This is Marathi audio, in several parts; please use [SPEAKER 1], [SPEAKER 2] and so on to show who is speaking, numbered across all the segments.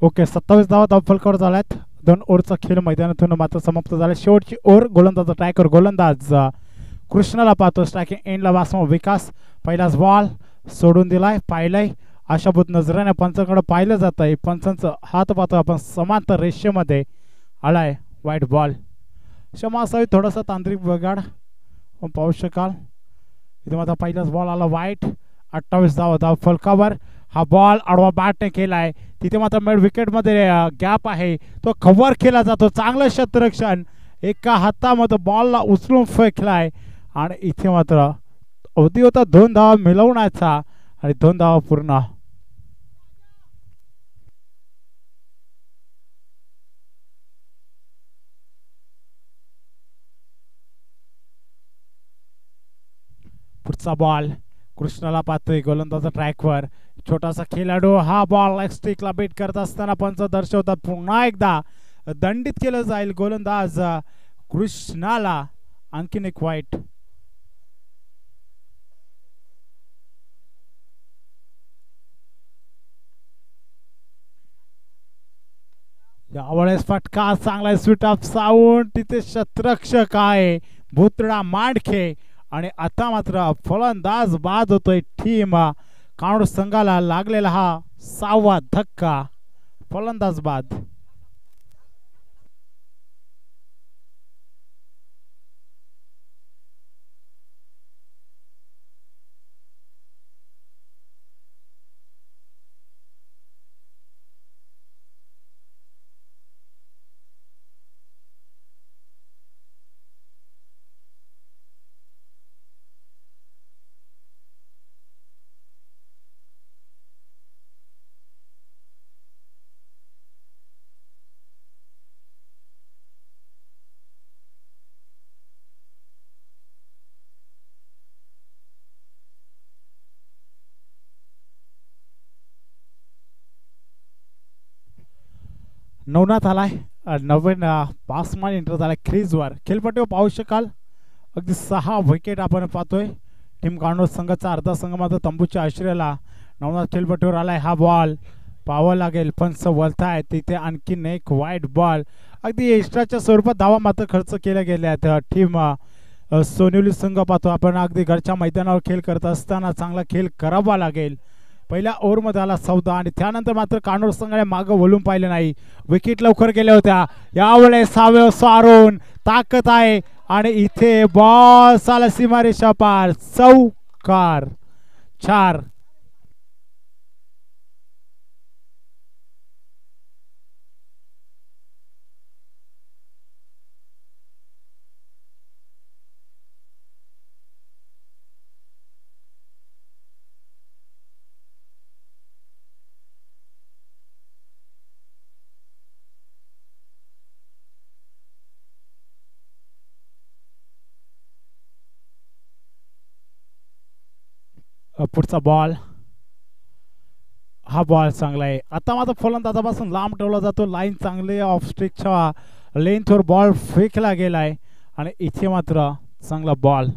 [SPEAKER 1] ओके 27 धावा धावफलकावर झाल्यात. 2 ओव्हरचा खेळ मैदानातून मात्र समाप्त झाला. शेवटची ओव्हर गोलंदाज ट्रायकर गोलंदाज कृष्णाला पाहतो. स्ट्रायकिंग एंडला वासवा विकास पहिलाच बॉल सोडून दिलाय. पाहिलंय आशाभूत नजरेने पंचांकडे पाहिलं जात आहे. पंचांचं हात पाहतो आपण समांतर रेषेमध्ये आलाय. वाईट बॉल क्षमा असावी थोडासा तांत्रिक बिघाड पाहू शकाल. इथे मात्र पहिलाच बॉल आला वाईट. 28 धावा धावफलकावर. हा बॉल आडवा बॅटने केलाय. तिथे मात्र मिड विकेटमध्ये गॅप आहे तो कव्हर केला जातो. चांगलं क्षेत्ररक्षण एका हातामध्ये बॉलला उचलून फेकलाय आणि इथे मात्र अवधी होता 2 धावा मिळवण्याचा आणि 2 धावा पूर्ण. पुढचा बॉल कृष्णाला पाहतोय गोलंदाज ट्रॅकवर. छोटासा खेळाडू हा बॉल लेग स्टिकला बीट करत असताना पंच दर्शवतात. पुन्हा एकदा दंडित केलं जाईल गोलंदाज कृष्णाला. आणखीन एक वाईट. यावेळेस फटका चांगला स्वीट ऑफ साऊंड. तिथे शतरक्षक आहे भुतडा मांडखे आणि आता मात्र फलंदाज बाद होतोय. टीम कानूर संघाला लागलेला हा 6वा धक्का. फलंदाज बाद. नवनाथ आलाय. नवीन पासमान एंटर झालाय क्रीजवर. खेळपट्टीवर पाहू शकाल अगदी 6 विकेट आपण पाहतोय. टीम कानूर संघाचा अर्धा संघ मात्र तंबूच्या आश्रयाला नवनाथ खेळपट्टीवर आलाय. हा बॉल पाहावा लागेल पंच वळताय. तिथे आणखीन एक वाईट बॉल. अगदी एक्स्ट्राच्या स्वरूपात धावा मात्र खर्च केल्या गेल्या आहेत. टीम सोनिवली संघ पाहतो आपण अगदी घरच्या मैदानावर खेळ करत असताना चांगला खेळ करावा लागेल. पहिल्या ओव्हरमध्ये आला 14 आणि त्यानंतर मात्र कानूर संघाने मागं वळून पाहिलं नाही. विकेट लवकर गेल्या होत्या. यावेळेस सावे सारून ताकद आहे आणि इथे बॉल साला सीमारेषा पार. चौकार 4. पुढचा बॉल. हा बॉल चांगला आहे. आता मात्र फलंदाजापासून लांब ठेवला जातो. लाईन चांगली ऑफ स्ट्रिकच्या लेंथवर बॉल फेकला गेलाय आणि इथे मात्र चांगला बॉल.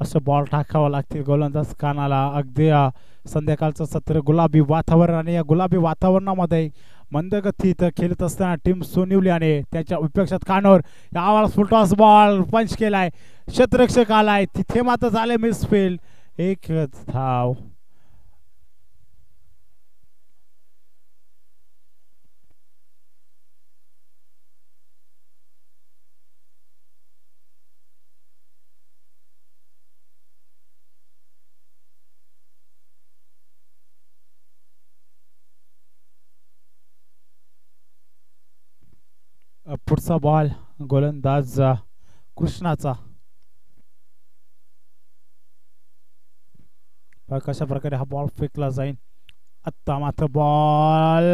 [SPEAKER 1] असं बॉल टाकावा लागतील गोलंदाज कानाला. अगदी संध्याकाळचं सत्र गुलाबी वातावरण आणि या गुलाबी वातावरणामध्ये मंदगतीत खेळत असताना टीम सोनिवली आणि त्याच्या विपक्षात कानूर. यावेळेस फुलटॉस बॉल पंच केलाय. क्षेत्ररक्षक आलाय. तिथे मात्र झाले मिसफील्ड. 1 धाव. पुढचा बॉल गोलंदाज कृष्णाचा. कशा प्रकारे हा बॉल फेकला जाईल. आता मात्र बॉल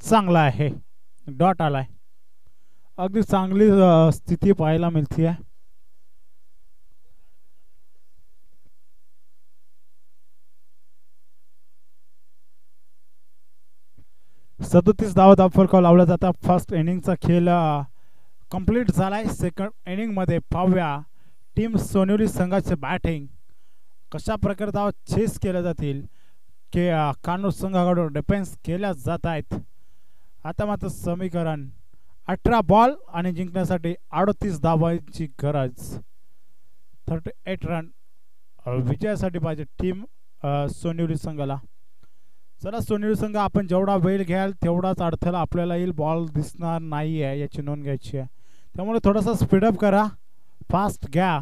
[SPEAKER 1] चांगला आहे. डॉट आलाय. अगदी चांगली स्थिती पाहायला मिळते आहे. 37 धावा धावफलकावर लावला जाता. फर्स्ट इनिंगचा खेळ कंप्लीट झालाय. सेकंड इनिंग मध्ये पाहूया टीम सोनिवली संघाचे बॅटिंग कशा प्रकारे धावा चेस केल्या जातील. कानूर संघाकडून डिफेन्स केल्या जात आहेत. आता मात्र समीकरण 18 बॉल आणि जिंकण्यासाठी 38 धावांची गरज. 38 रन विजयासाठी पाहिजे टीम सोनिवली संघाला. चला सोनिवली संघ, आपण जेवढा वेळ घ्याल तेवढाच अडथळा आपल्याला येईल. बॉल दिसणार नाही आहे याची नोंद घ्यायची आहे, त्यामुळे थोडासा स्पीडअप करा, फास्ट घ्या.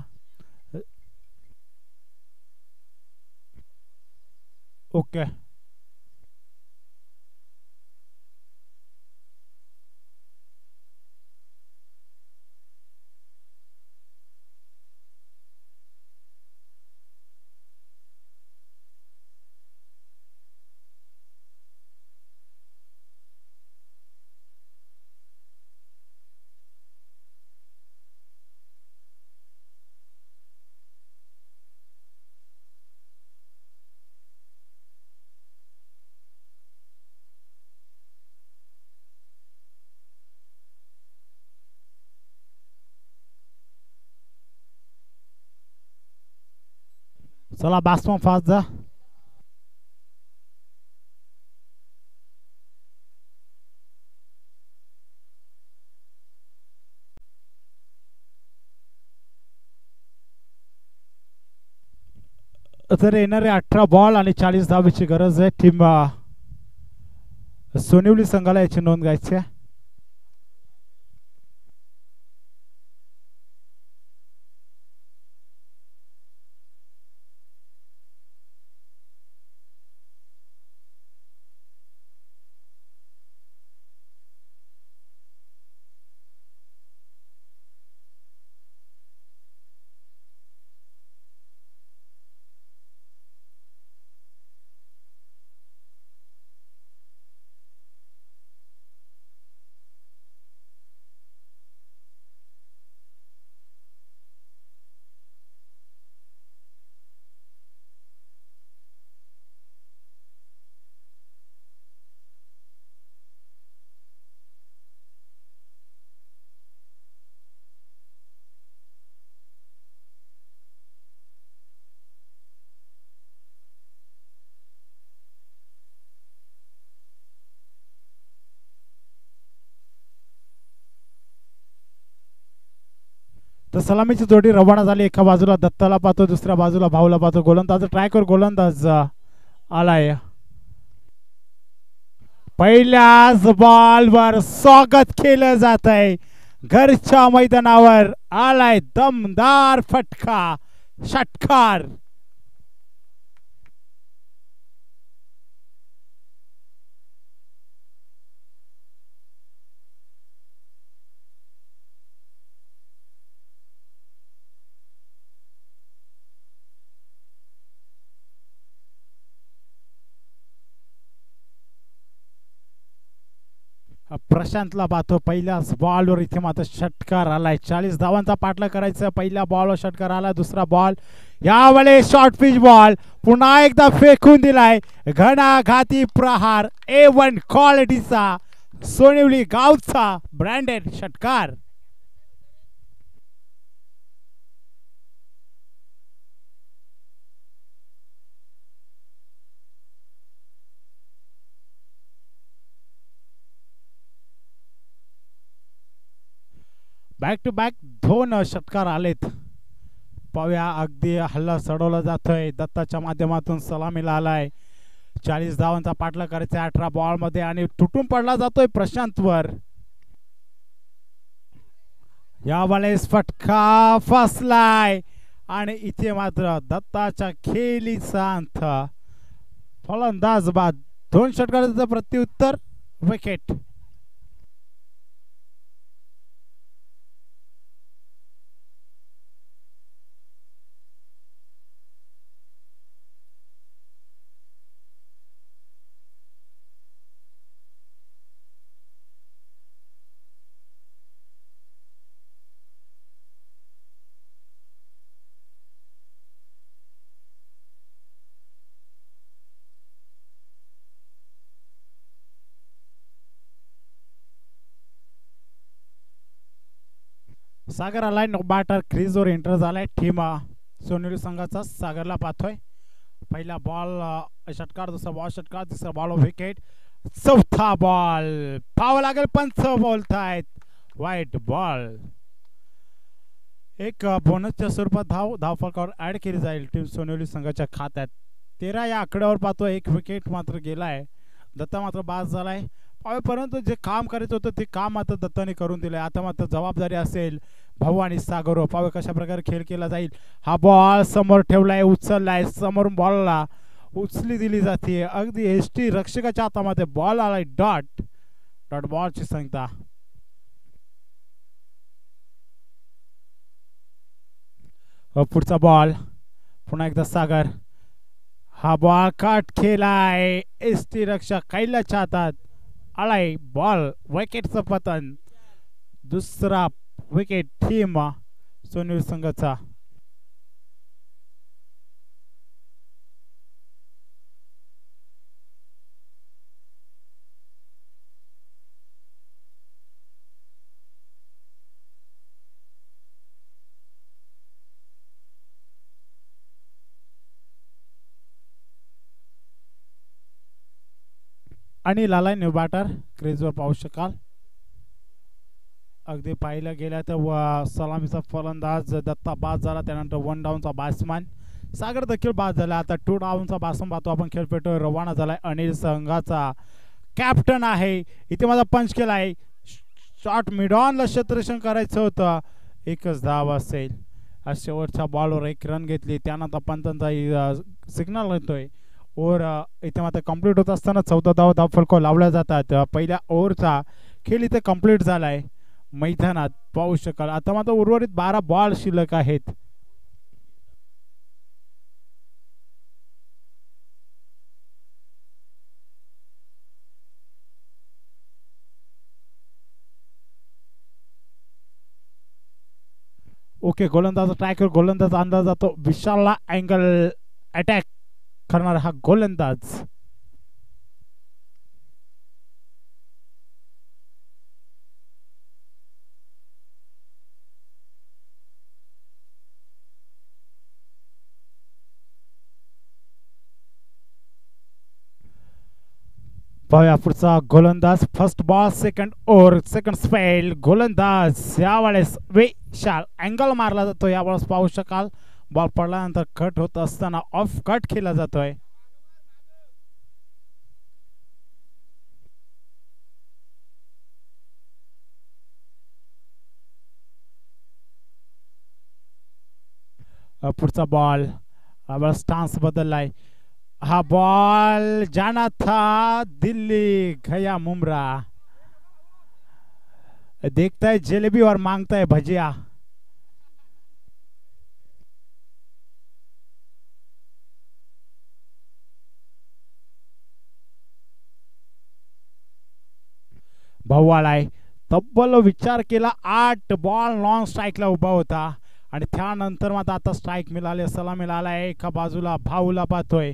[SPEAKER 1] ओके, चला बॅट्समन फास्ट जा. तर येणारे 18 बॉल आणि 40 धावेची गरज आहे टीम सोनिवली संघाला, याची नोंद घ्यायची आहे. तर सलामीची जोडी रवाना झाली. एका बाजूला दत्ताला पाहतो, दुसऱ्या बाजूला भाऊला पाहतो. गोलंदाज ट्रायकर गोलंदाज आलाय. पहिल्याच बॉलवर स्वागत केलं जात आहे. घरच्या मैदानावर आलाय दमदार फटका, षटकार. प्रशांतला पाहतो, पहिल्याच बॉलवर इथे मात्र षटकार आलाय. 40 धावांचा पाठला करायचा. पहिल्या बॉलवर षटकार आला. दुसरा बॉल यावेळेस शॉर्ट पिच बॉल पुन्हा एकदा फेकून दिलाय. घणाघाती प्रहार, A1 क्वालिटीचा सोनिवली गावचा ब्रँडेड षटकार. बॅक टू बॅक 2 षटकार आलेत. पाहूया, अगदी हल्ला चढवला जातोय. दत्ताच्या माध्यमातून सलामीला आलाय. 40 धावांचा पाठला करायचा 18 बॉल मध्ये आणि तुटून पडला जातोय प्रशांतवर. यावेळेस फटका फसलाय आणि इथे मात्र दत्ताच्या खेळीचा अंत. फलंदाज बाद 2 षटकाराचं प्रत्युत्तर, विकेट. सागर आलाय. नो बॅटर क्रीजवर एंटर झालाय. टीम सोनिवली संघाचा सागरला पाहतोय. पहिला बॉल षटकार, दुसरा बॉल षटकार, तिसरा बॉल विकेट, चौथा बॉल पाहावं लागेल, पंच बोलतायत वाईट बॉल. एक बोनसच्या स्वरूपात धाव फलकावर ऍड केली जाईल टीम सोनेवली संघाच्या खात्यात. 13 या आकड्यावर पाहतो. एक विकेट मात्र गेलाय. दत्ता मात्र बाद झालाय. परंतु जे काम करायचं होतं ते काम मात्र दत्ताने करून दिलंय. आता मात्र जबाबदारी असेल भाऊ आणि सागर. पाहू कशा प्रकारे खेळ केला जाईल. हा बॉल समोर ठेवलाय, उचललाय, समोरून बॉलला उचली दिली जाते. अगदी एसटी रक्षकाच्या हातामध्ये बॉल आलाय. डॉट बॉलची संख्या. पुढचा बॉल पुन्हा एकदा सागर. हा बॉल कट केलाय. एसटी रक्षक कैलाच्या हातात आलाय बॉल. विकेटचं पतन. दुसरा विकेट टीम सोनेवली संघाचा. आणि लालाय न्यू बॅटर क्रेजवर पाहू शकाल. अगदी पाहिलं गेलं तर सलामीचा फलंदाज दत्ता बाद झाला. त्यानंतर 1 डाऊनचा बॅट्समॅन सागर देखील बाद झाला. आता 2 डाऊनचा बॅट्समॅन पाहतो आपण. खेळपट्टीवर रवाना झालाय. अनिल संघाचा कॅप्टन आहे. इथे माझा पंच केला आहे. शॉट मिड ऑनला क्षेत्ररक्षण करायचं होतं. एकच धाव असेल. शेवटच्या बॉलवर 1 रन घेतली. त्यानंतर पंचांचा सिग्नल येतोय. ओव्हर इथे मात्र कंप्लीट होत असताना 14 धाव फलकावर लावल्या जातात. पहिल्या ओव्हरचा खेळ इथे कंप्लीट झालाय मैदानात पाहू शकाल. आता मात्र उर्वरित 12 बॉल शिल्लक आहेत. ओके, गोलंदाज ट्रॅकर गोलंदाज आणला जातो. विशालला अँगल अटॅक करणारा हा गोलंदाज. पाहूया पुढचा गोलंदाज. First ball second over second spell. गोलंदाज यावेळेस विशाल. अँगल मारला जातो यावेळेस पाहू शकाल. बॉल पडल्यानंतर कट होत असताना ऑफ कट केला जातोय. पुढचा बॉल स्टान्स बदललाय. हा बॉल जाना था दिल्ली गया मुमरा. देखता है जलेबी और मांगता है भजिया. भाऊ आलाय. तब्बल विचार केला 8 बॉल नॉन स्ट्राईकला उभा होता आणि त्यानंतर मात्र आता स्ट्राईक मिळाले. सलाम मिळाला. एका बाजूला भाऊला पाहतोय.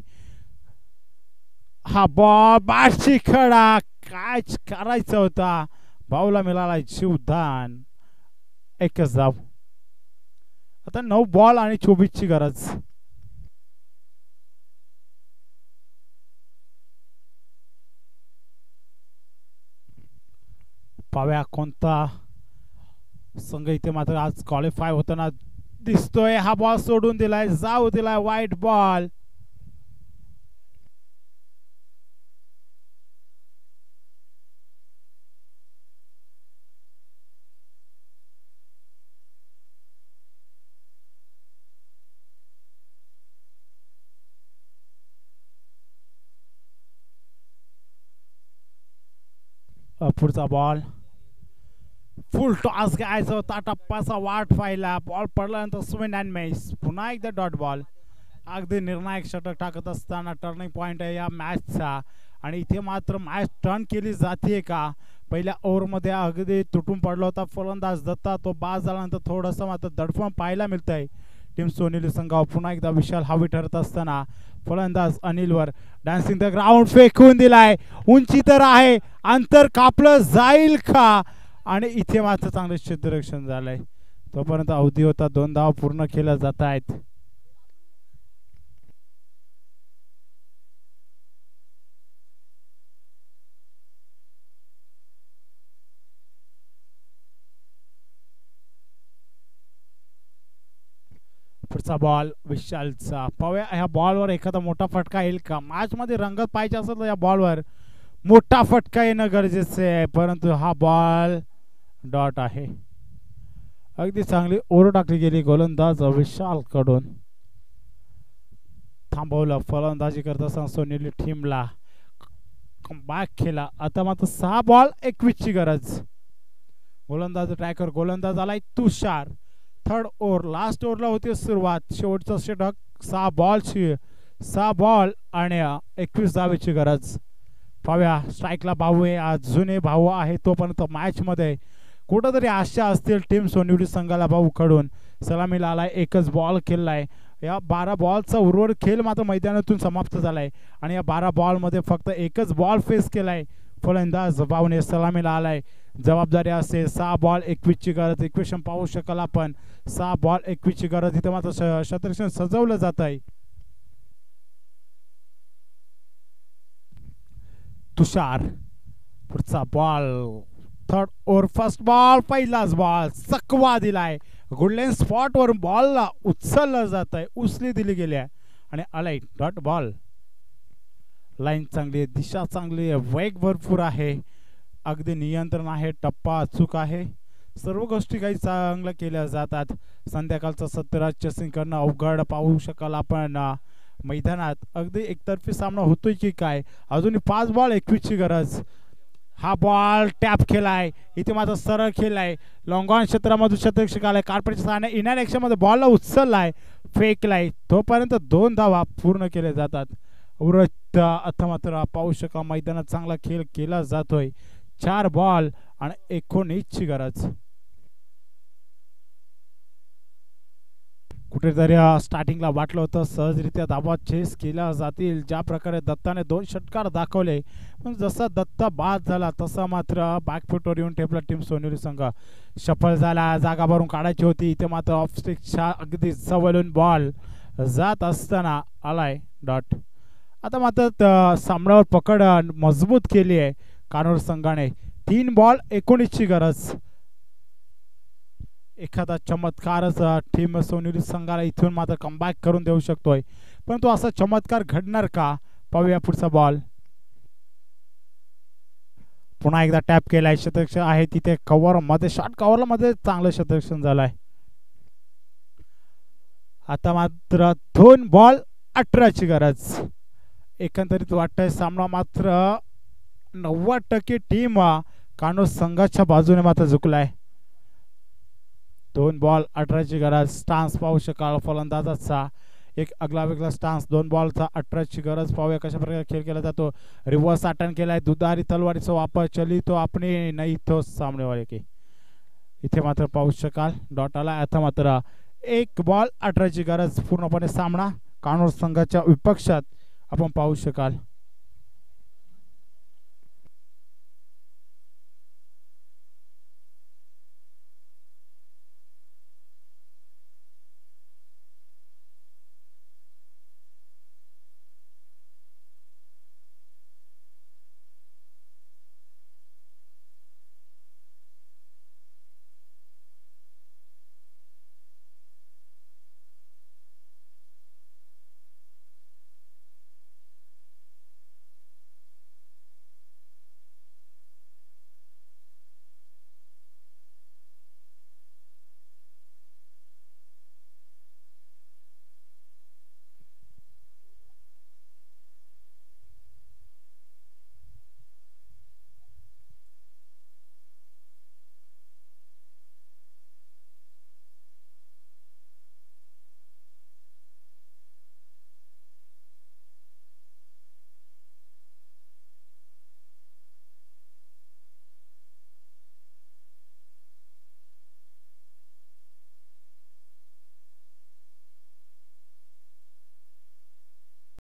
[SPEAKER 1] हा बॉल बाशी खडा. काय करायचं होता. भाऊला मिळाला जीवदान. एकच धाव. आता 9 बॉल आणि 24 ची गरज. पाव्या कोणता संघ इथे मात्र आज क्वालिफाय होताना दिसतोय. हा बॉल सोडून दिलाय. जाऊ दिलाय. वाईट बॉल. पुढचा बॉल फुल टॉस घ्यायचा होता. टप्प्याचा वाट पाहिला. बॉल पडल्यानंतर स्विंग अँड मिस. पुन्हा एकदा डॉट बॉल. अगदी निर्णायक षटक टाकत असताना टर्निंग पॉइंट आहे या मॅचचा. आणि इथे मात्र मॅच टर्न केली जाते का. पहिल्या ओव्हरमध्ये अगदी तुटून पडला होता फलंदाज दत्ता. तो बाद झाल्यानंतर थोडंसं मात्र दडपण पाहायला मिळत आहे टीम सोनेवली संघावर. पुन्हा एकदा विशाल हवी ठरत असताना फलंदाज अनिलवर डान्सिंग द ग्राउंड फेकून दिलाय. उंची तर आहे. अंतर कापलं जाईल का. आणि इथे मात्र चांगलं क्षेत्ररक्षण झालंय. तोपर्यंत अवधी होता. 2 धाव पूर्ण केल्या जात आहेत. पुढचा बॉल विशालचा. पाहूया ह्या बॉलवर एखादा मोठा फटका येईल का. मॅच मध्ये रंगत पाहिजे असेल तर या बॉलवर मोठा फटका येणं गरजेचं आहे, परंतु हा बॉल डॉट आहे. अगदी चांगली ओव्हर टाकली गेली गोलंदाज विशाल कडून. थांबवलं फलंदाजी करत असताना सोनेरी टीमला बॅक केला. आता मात्र 6 बॉल 21 ची गरज. गोलंदाज ट्रॅकर गोलंदाज आलाय तुषार. थर्ड ओव्हर लास्ट ओव्हरला होती सुरुवात. शेवटचा षटक 6 बॉल आणि 21 धावेची गरज. पाहूया स्ट्राईकला भाऊ आहे, अजूनही भाऊ आहे तोपर्यंत मॅच मध्ये कुठंतरी आशा असतील टीम सोनेरी संघाला. भाऊ कडून सलामीला आलाय, एकच बॉल खेळलाय. या 12 बॉलचा उर्वरित खेळ मात्र मैदानातून समाप्त झालाय आणि या 12 बॉल मध्ये फक्त एकच बॉल फेस केलाय फलंदाज भाऊने. सलामीला आलाय. जबाबदारी असे 6 बॉल 21 ची गरज. इक्वेशन पाहू शकाल आपण. 6 बॉल 21 ची गरज. इथे मात्र क्षेत्ररक्षण सजवलं जात आहे. तुषार पुढचा ball. Third over first ball. पहिलाच बॉल चकवा दिलाय. गोल्डन स्पॉट वर बॉलला उचललं जात आहे, उचली दिली गेली आहे आणि आलाय डॉट बॉल. लाईन चांगली आहे, दिशा चांगली आहे, वेग भरपूर आहे, अगदी नियंत्रण आहे, टप्पा अचूक आहे. सर्व गोष्टी काही चांगल्या केल्या जातात. संध्याकाळचा सत्रात चेसिंग करणं अवघड पाहू शकाल आपण मैदानात. अगदी एकतर्फी सामना होतोय की काय. अजूनही 5 बॉल 21 ची गरज. हा बॉल टॅप केलाय. इथे मात्र सरळ खेळलाय. लॉंग ऑन क्षेत्रामधून शतरक्षक आलाय. कार्पेटच्या सहाय्याने इनर ऍक्शन मध्ये बॉलला उचललाय, फेकलाय. तोपर्यंत 2 धावा पूर्ण केल्या जातात. उरत आता मात्र पाहू शका मैदानात चांगला खेळ केला जातोय. 4 बॉल आणि 19 ची गरज. कुठेतरी स्टार्टिंगला वाटलं होतं सहजरित्या धावा चेस केल्या जातील. ज्या प्रकारे दत्ताने 2 षटकार दाखवले, पण जसा दत्ता बाद झाला तसा मात्र बॅकफुटवर येऊन ठेपला टीम सोनेरी संघ. सफल झाला. जागा भरून काढायची होती. इथे मात्र ऑफ स्टिकच्या अगदी जवळून बॉल जात असताना आलाय डॉट. आता मात्र सामन्यावर पकड मजबूत केली आहे कानोर संघाने. 3 बॉल 19 ची गरज. एखादा चमत्कारच टीम सोनेरी संघाला इथून मात्र कमबॅक करून देऊ शकतोय, परंतु असा चमत्कार घडणार का. पाहूया पुढचा बॉल. पुन्हा एकदा टॅप केलाय. क्षेत्ररक्षण आहे तिथे कव्हर मध्ये, शॉर्ट कव्हर मध्ये चांगलं क्षेत्ररक्षण झालंय. आता मात्र 2 बॉल 18 ची गरज. एकंदरीत वाटतंय सामना मात्र 90% टीम कानोर संघाच्या बाजूने मात्र झुकलाय. 2 बॉल 18 ची गरज. स्टान्स पाहू शकाल फलंदाजाचा. एक अगला वेगळा स्टान्स. 2 बॉलचा 18 ची गरज. पाहूया कशा प्रकारे खेळ केला जातो. रिव्हर्स अटॅक केलाय. दुधारी तलवारीचा वापर. चली तो आपने नाही तो सामने वाले की. इथे मात्र पाहू शकाल डॉट आला. आता मात्र 1 बॉल 18 ची गरज. पूर्णपणे सामना कानोर संघाच्या विपक्षात आपण पाहू शकाल.